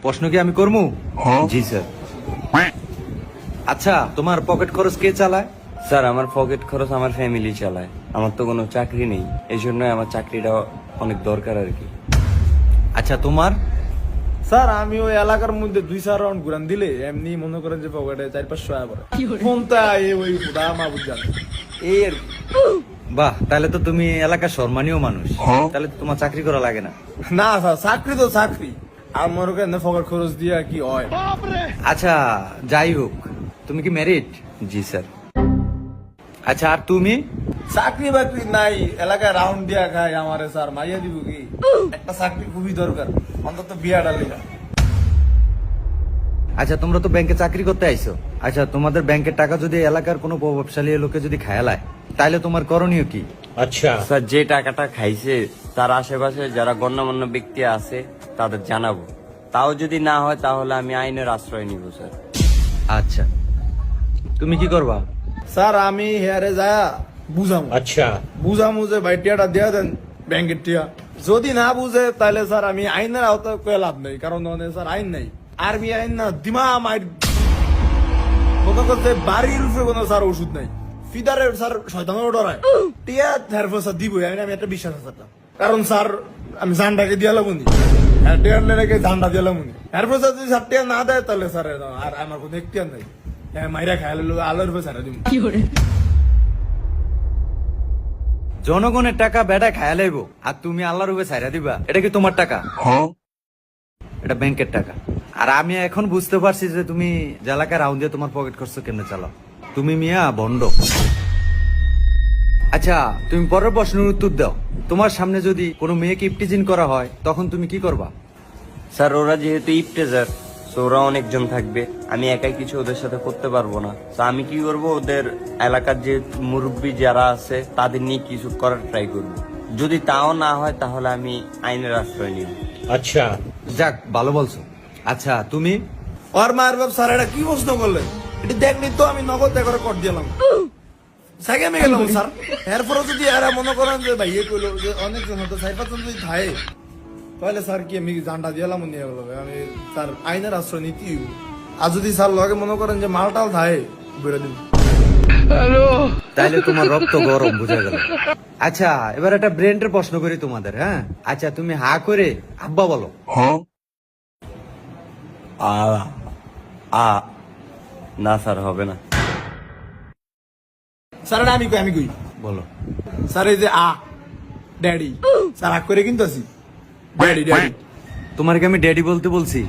প্রশ্ন কি আমি করবো? জি স্যার। আচ্ছা, তোমার পকেট খরচ কে চালায়? স্যার আমার পকেট খরচ আমার ফ্যামিলি চালায়। আমার তো কোনো চাকরি নেই, এই জন্য আমার চাকরিটা অনেক দরকার আর কি। আচ্ছা, তোমার? স্যার আমি ওই এলাকার মধ্যে 2-4 রাউন্ড ঘুরান দিলে এমনি মনে করেন যে পকেটে 4-500 টাকা পড়ে। ফোনটা ওই খুদা মাহবুব জানে এই আর কি। বাহ, তাহলে তো তুমি এলাকার সম্মানীয় মানুষ। তাহলে তো তোমার চাকরি করা লাগে না। না স্যার, চাকরি তো চাকরি, আর মনে করেন পকেট খরচ দিয়া কি হয়। আচ্ছা, যাই হোক, তুমি কি ম্যারিড? জি স্যার। আচ্ছা, আর তুমি? চাকরি বাকরি নাই, এলাকায় রাউন্ড দিয়া খাই আমারে স্যার মাইয়া দিব কি? একটা চাকরি খুবই দরকার, অন্তত বিয়াটা লেগা। আচ্ছা, তোমরা তো ব্যাংকে চাকরি করতে আইছো। আচ্ছা, তোমাদের ব্যাংকের টাকা যদি এলাকার কোনো প্রভাবশালী লোকে যদি খেয়ালায়, তাহলে তোমার করণীয় কি? স্যার যে টাকাটা খাইছে তার আশেপাশে যারা গণ্যমান্য ব্যক্তি আছে তাদের জানাবো। তাও যদি না হয় তাহলে আমি আইনের আশ্রয় নিব স্যার। আচ্ছা, তুমি কি করবা? স্যার আমি হেয়ারে যায় বুঝামু। আচ্ছা বুঝামু যে ভাই টিয়াটা দেয়া দেন ব্যাংকের টিয়া। যদি না বুঝে তাহলে স্যার আমি আইনের আওতায় কয়ে লাভ নেই, কারণ ওখানে স্যার আইন নাই। আর্মি আইন না দিমা মাইর কথা করতে বাড়ির উপরে কোনো স্যার ওষুধ নাই। ফিদারে স্যার শয়তানের ডরায় টিয়া থারফ স্যার দিব আমি একটা বিশ্বাস আছে স্যার। কারণ স্যার আমি জানটাকে দিয়ে লাগুনি, টিয়ার লেগে জানটা দিয়ে লাগুনি। এরপর স্যার যদি স্যার টিয়া না দেয় তাহলে স্যার আর আমার কোনো এখতিয়ার নাই। মাইরা খাই আলোর উপরে স্যার দিব। জনগণের টাকা বেটা খায়া লাইব, আর তুমি আল্লাহর উপরে ছাইরা দিবা? এটা কি তোমার টাকা? এটা ব্যাংকের টাকা। আর আমি এখন বুঝতে পারছি যে তুমি যে এলাকায় রাউন্ড দিয়ে তোমার পকেট খরচ কেমনে চালাও। তুমি মিয়া ভণ্ড। আচ্ছা, তুমি পরের প্রশ্নের উত্তর দাও। তোমার সামনে যদি কোনো মেয়েকে ইপটিজিং করা হয়, তখন তুমি কি করবা? স্যার ওরা যেহেতু ইফতেজার, তো ওরা অনেকজন থাকবে, আমি একাই কিছু ওদের সাথে করতে পারবো না। তো আমি কি করব, ওদের এলাকার যে মুরব্বী যারা আছে তাদের নিয়ে কিছু করার ট্রাই করব। যদি তাও না হয় তাহলে আমি আইনের আশ্রয় নিব। আচ্ছা যাক, ভালো বলছো। আচ্ছা, তুমি? আর মায়ের বাপ স্যার এটা কি প্রশ্ন করলেন? এটা দেখলি তো আমি নগদ করে কর দিলাম, সাইকে আমি গেলাম স্যার। এরপরে যদি এরা মনে করেন যে ভাই ইয়ে করলো যে অনেকজন হতো 4-5 যদি থাকে, তাহলে স্যার কি আমি জানটা দিলাম নিয়ে গেল, আমি স্যার আইনের আশ্রয় নীতি। আর যদি স্যার লগে মনে করেন যে মালটাল থাকে বেরো দিন। তাইলে তোমার রক্ত গরম, বুঝা গেল। আচ্ছা, এবার একটা ব্রেন্ডের প্রশ্ন করি তোমাদের। হ্যাঁ, আচ্ছা, তুমি হা করে আব্বা বলো। না স্যার, হবে না। স্যার এটা আমি কই বলো। স্যার এই যে ড্যাডি স্যার আগ করে কিন্তু আছি ড্যাডি ড্যাডি। তোমার কি আমি ড্যাডি বলতে বলছি?